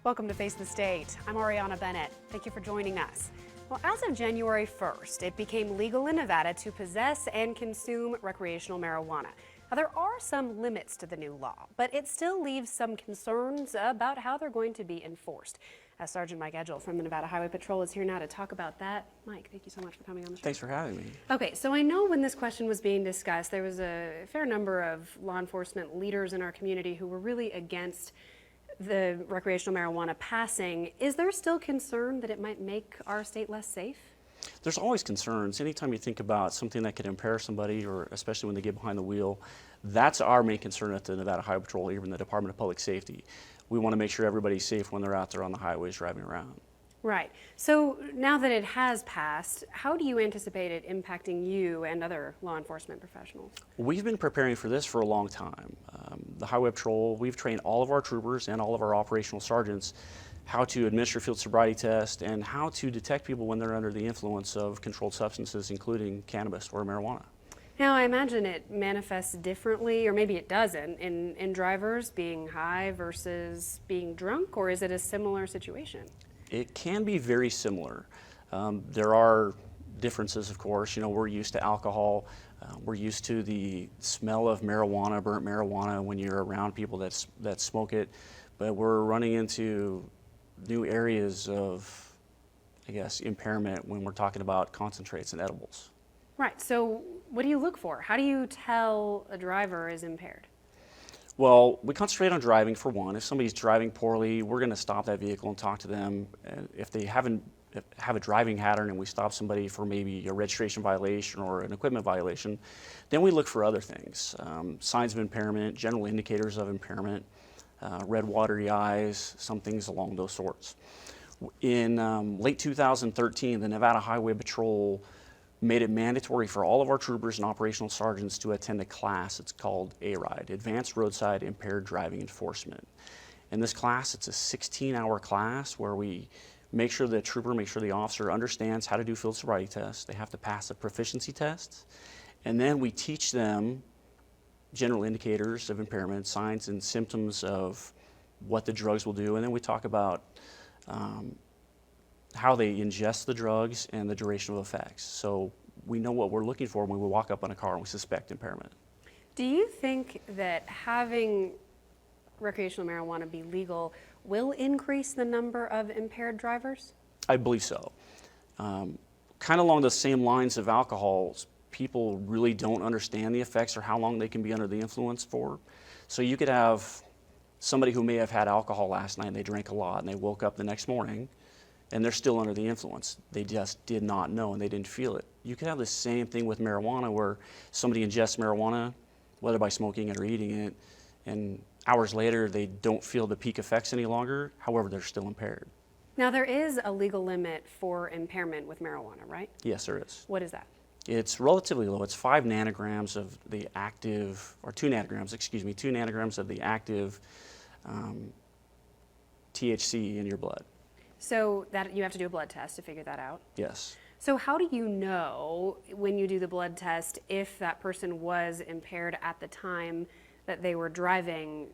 Welcome to Face the State. I'm Ariana Bennett. Thank you for joining us. Well, as of January 1st, it became legal in Nevada to possess and consume recreational marijuana. Now, there are some limits to the new law, but it still leaves some concerns about how they're going to be enforced. Sergeant Mike Edgell from the Nevada Highway Patrol is here now to talk about that. Mike, thank you so much for coming on the show. Thanks for having me. Okay, so I know when this question was being discussed, there was a fair number of law enforcement leaders in our community who were really against the recreational marijuana passing. Is there still concern that it might make our state less safe? There's always concerns. Anytime you think about something that could impair somebody, or especially when they get behind the wheel, that's our main concern at the Nevada Highway Patrol, even the Department of Public Safety. We want to make sure everybody's safe when they're out there on the highways driving around. Right. So now that it has passed, how do you anticipate it impacting you and other law enforcement professionals? We've been preparing for this for a long time. The Highway Patrol, we've trained all of our troopers and all of our operational sergeants how to administer field sobriety tests and how to detect people when they're under the influence of controlled substances, including cannabis or marijuana. Now, I imagine it manifests differently, or maybe it doesn't, in drivers being high versus being drunk, or is it a similar situation? It can be very similar. There are differences, of course. You know, we're used to alcohol. We're used to the smell of marijuana, burnt marijuana, when you're around people that smoke it. But we're running into new areas of, I guess, impairment when we're talking about concentrates and edibles. Right. So what do you look for? How do you tell a driver is impaired? Well, we concentrate on driving for one. If somebody's driving poorly, we're going to stop that vehicle and talk to them. And if they have a driving pattern and we stop somebody for maybe a registration violation or an equipment violation, then we look for other things. Signs of impairment, general indicators of impairment, red watery eyes, some things along those sorts. In late 2013, the Nevada Highway Patrol made it mandatory for all of our troopers and operational sergeants to attend a class. It's called ARIDE, Advanced Roadside Impaired Driving Enforcement. In this class, it's a 16-hour class where we make sure the trooper, make sure the officer understands how to do field sobriety tests. They have to pass a proficiency test. And then we teach them general indicators of impairment, signs and symptoms of what the drugs will do. And then we talk about how they ingest the drugs and the duration of effects. So we know what we're looking for when we walk up on a car and we suspect impairment. Do you think that having recreational marijuana be legal will increase the number of impaired drivers? I believe so. Kind of along the same lines of alcohol, people really don't understand the effects or how long they can be under the influence for. So you could have somebody who may have had alcohol last night and they drank a lot and they woke up the next morning and they're still under the influence. They just did not know and they didn't feel it. You could have the same thing with marijuana where somebody ingests marijuana, whether by smoking it or eating it, and hours later they don't feel the peak effects any longer, however they're still impaired. Now, there is a legal limit for impairment with marijuana, right? Yes, there is. What is that? It's relatively low. It's 5 nanograms of the active, or 2 nanograms, excuse me, 2 nanograms of the active THC in your blood. So that you have to do a blood test to figure that out? Yes. So how do you know when you do the blood test if that person was impaired at the time that they were driving?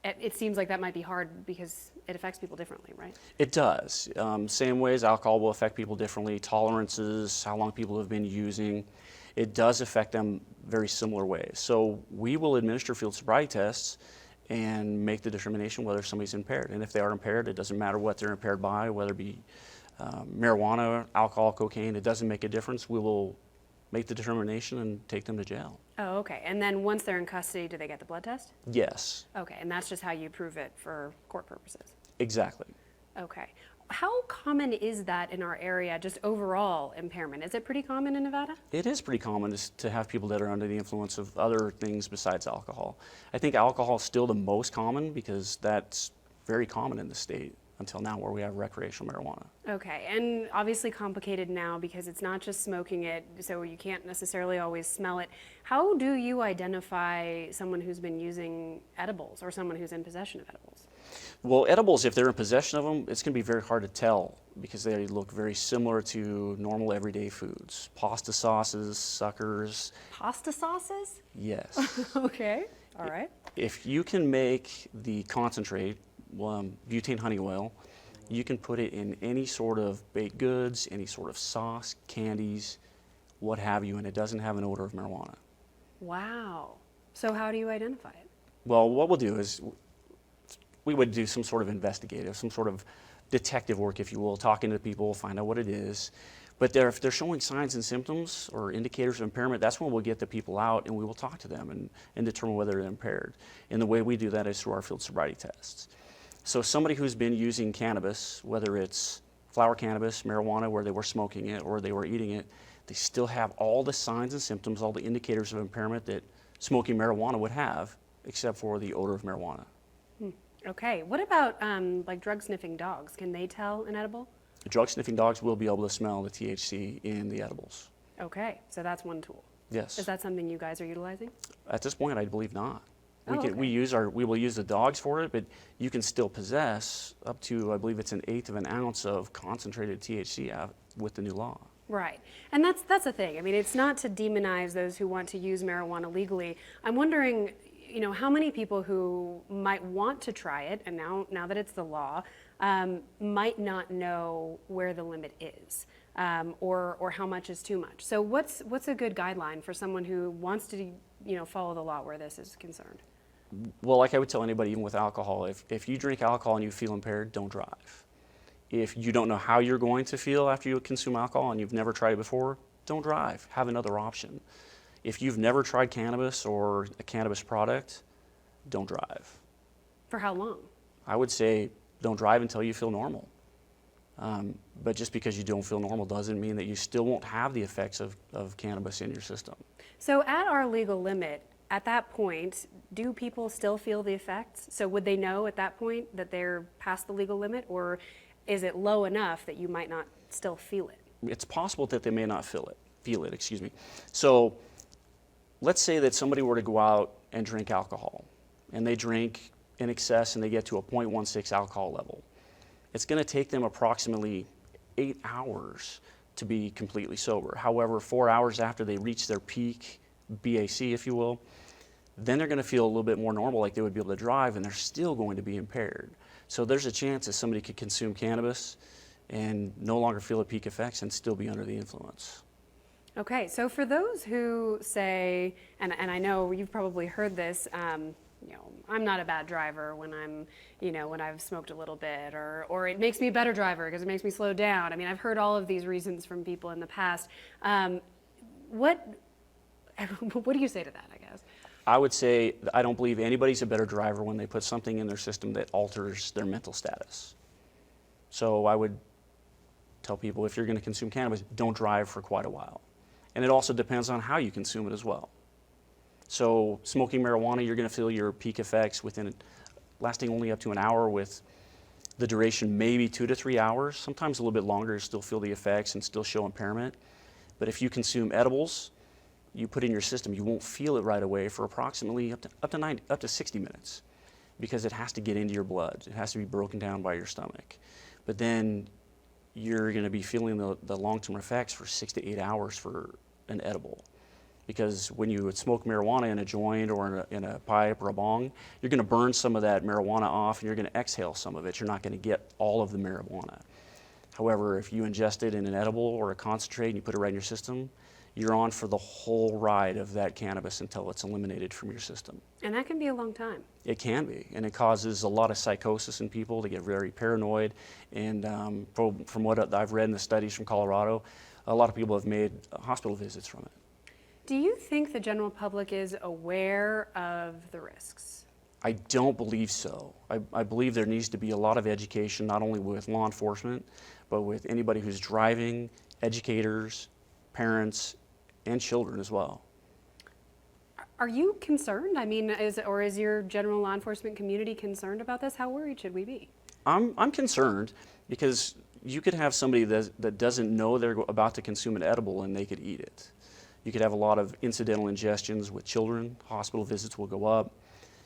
It seems like that might be hard because it affects people differently, right? It does. Same ways alcohol will affect people differently, tolerances, how long people have been using. It does affect them very similar ways. So we will administer field sobriety tests and make the determination whether somebody's impaired. And if they are impaired, it doesn't matter what they're impaired by, whether it be marijuana, alcohol, cocaine, it doesn't make a difference. We will make the determination and take them to jail. Oh, okay. And then once they're in custody, do they get the blood test? Yes. Okay, and that's just how you prove it for court purposes? Exactly. Okay. How common is that in our area, just overall impairment? Is it pretty common in Nevada? It is pretty common to have people that are under the influence of other things besides alcohol. I think alcohol is still the most common because that's very common in the state until now where we have recreational marijuana. Okay, and obviously complicated now because it's not just smoking it, so you can't necessarily always smell it. How do you identify someone who's been using edibles or someone who's in possession of edibles? Well, edibles, if they're in possession of them, it's going to be very hard to tell because they look very similar to normal everyday foods. Pasta sauces, suckers. Pasta sauces? Yes. Okay, all right. If you can make the concentrate, butane honey oil. You can put it in any sort of baked goods, any sort of sauce, candies, what have you, and it doesn't have an odor of marijuana. Wow. So how do you identify it? Well, what we'll do is we would do some sort of investigative, some sort of detective work, if you will, talking to people, find out what it is. But if they're showing signs and symptoms or indicators of impairment, that's when we'll get the people out and we will talk to them and determine whether they're impaired. And the way we do that is through our field sobriety tests. So somebody who's been using cannabis, whether it's flower cannabis, marijuana, where they were smoking it or they were eating it, they still have all the signs and symptoms, all the indicators of impairment that smoking marijuana would have, except for the odor of marijuana. Okay. What about like drug sniffing dogs? Can they tell an edible? Drug sniffing dogs will be able to smell the THC in the edibles. Okay. So that's one tool. Yes. Is that something you guys are utilizing? At this point, I believe not. Okay. We will use the dogs for it, but you can still possess up to, I believe it's 1/8 of an ounce of concentrated THC with the new law. Right. And that's the thing. I mean, it's not to demonize those who want to use marijuana legally. I'm wondering, how many people who might want to try it, and now that it's the law, might not know where the limit is, or how much is too much. So what's a good guideline for someone who wants to, follow the law where this is concerned? Well, like I would tell anybody, even with alcohol, if you drink alcohol and you feel impaired, don't drive. If you don't know how you're going to feel after you consume alcohol and you've never tried it before, don't drive. Have another option. If you've never tried cannabis or a cannabis product, don't drive. For how long? I would say don't drive until you feel normal. But just because you don't feel normal doesn't mean that you still won't have the effects of cannabis in your system. So at our legal limit, at that point, do people still feel the effects? So would they know at that point that they're past the legal limit, or is it low enough that you might not still feel it? It's possible that they may not feel it, excuse me. So let's say that somebody were to go out and drink alcohol, and they drink in excess and they get to a 0.16 alcohol level. It's going to take them approximately 8 hours to be completely sober. However, 4 hours after they reach their peak BAC, if you will, then they're going to feel a little bit more normal, like they would be able to drive, and they're still going to be impaired. So there's a chance that somebody could consume cannabis and no longer feel the peak effects and still be under the influence. Okay, so for those who say, and I know you've probably heard this, I'm not a bad driver when when I've smoked a little bit, or it makes me a better driver because it makes me slow down. I mean, I've heard all of these reasons from people in the past. What do you say to that, I guess? I would say I don't believe anybody's a better driver when they put something in their system that alters their mental status. So I would tell people, if you're going to consume cannabis, don't drive for quite a while. And it also depends on how you consume it as well. So smoking marijuana, you're going to feel your peak effects lasting only up to an hour, with the duration maybe 2 to 3 hours, sometimes a little bit longer, still feel the effects and still show impairment. But if you consume edibles, you put in your system, you won't feel it right away for approximately up to 60 minutes, because it has to get into your blood. It has to be broken down by your stomach. But then you're going to be feeling the long-term effects for 6 to 8 hours for an edible. Because when you would smoke marijuana in a joint or in a pipe or a bong, you're going to burn some of that marijuana off and you're going to exhale some of it. You're not going to get all of the marijuana. However, if you ingest it in an edible or a concentrate and you put it right in your system, you're on for the whole ride of that cannabis until it's eliminated from your system. And that can be a long time. It can be, and it causes a lot of psychosis in people. They get very paranoid, and from what I've read in the studies from Colorado, a lot of people have made hospital visits from it. Do you think the general public is aware of the risks? I don't believe so. I believe there needs to be a lot of education, not only with law enforcement, but with anybody who's driving, educators, parents, and children as well. Are you concerned? I mean, is your general law enforcement community concerned about this? How worried should we be? I'm concerned, because you could have somebody that doesn't know they're about to consume an edible and they could eat it. You could have a lot of incidental ingestions with children. Hospital visits will go up.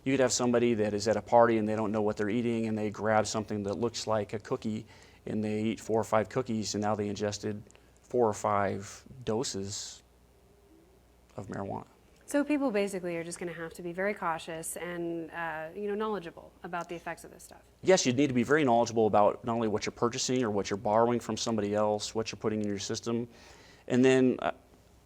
You could have somebody that is at a party and they don't know what they're eating, and they grab something that looks like a cookie and they eat 4 or 5 cookies, and now they ingested 4 or 5 doses of marijuana. So people basically are just going to have to be very cautious and knowledgeable about the effects of this stuff. Yes, you'd need to be very knowledgeable about not only what you're purchasing or what you're borrowing from somebody else, what you're putting in your system. And then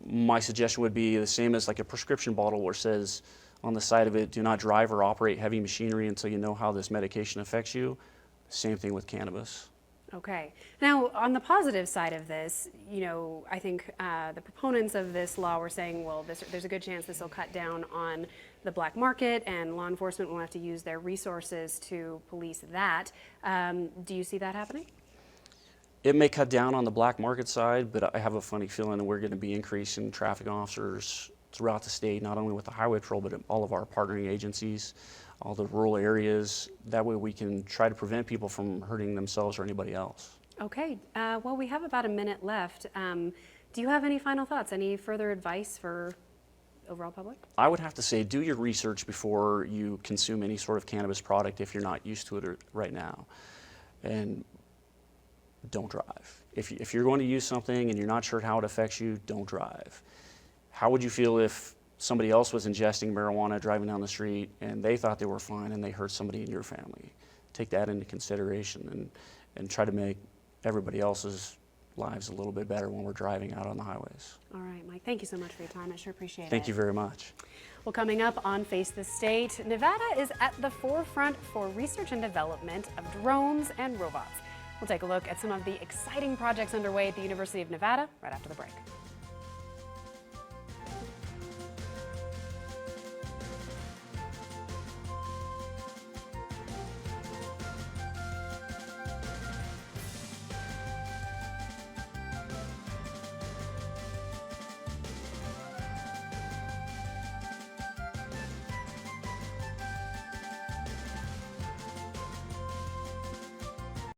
my suggestion would be the same as like a prescription bottle where it says on the side of it, do not drive or operate heavy machinery until you know how this medication affects you. Same thing with cannabis. Okay. Now, on the positive side of this, I think the proponents of this law were saying, well, there's a good chance this will cut down on the black market and law enforcement will have to use their resources to police that. Do you see that happening? It may cut down on the black market side, but I have a funny feeling that we're going to be increasing traffic officers throughout the state, not only with the Highway Patrol, but all of our partnering agencies, all the rural areas. That way we can try to prevent people from hurting themselves or anybody else. Okay. Well, we have about a minute left. Do you have any final thoughts? Any further advice for overall public? I would have to say do your research before you consume any sort of cannabis product if you're not used to it right now. And don't drive. If you're going to use something and you're not sure how it affects you, don't drive. How would you feel if somebody else was ingesting marijuana driving down the street and they thought they were fine and they hurt somebody in your family? Take that into consideration and try to make everybody else's lives a little bit better when we're driving out on the highways. All right, Mike, thank you so much for your time. I sure appreciate it. Thank you very much. Well, coming up on Face the State, Nevada is at the forefront for research and development of drones and robots. We'll take a look at some of the exciting projects underway at the University of Nevada right after the break.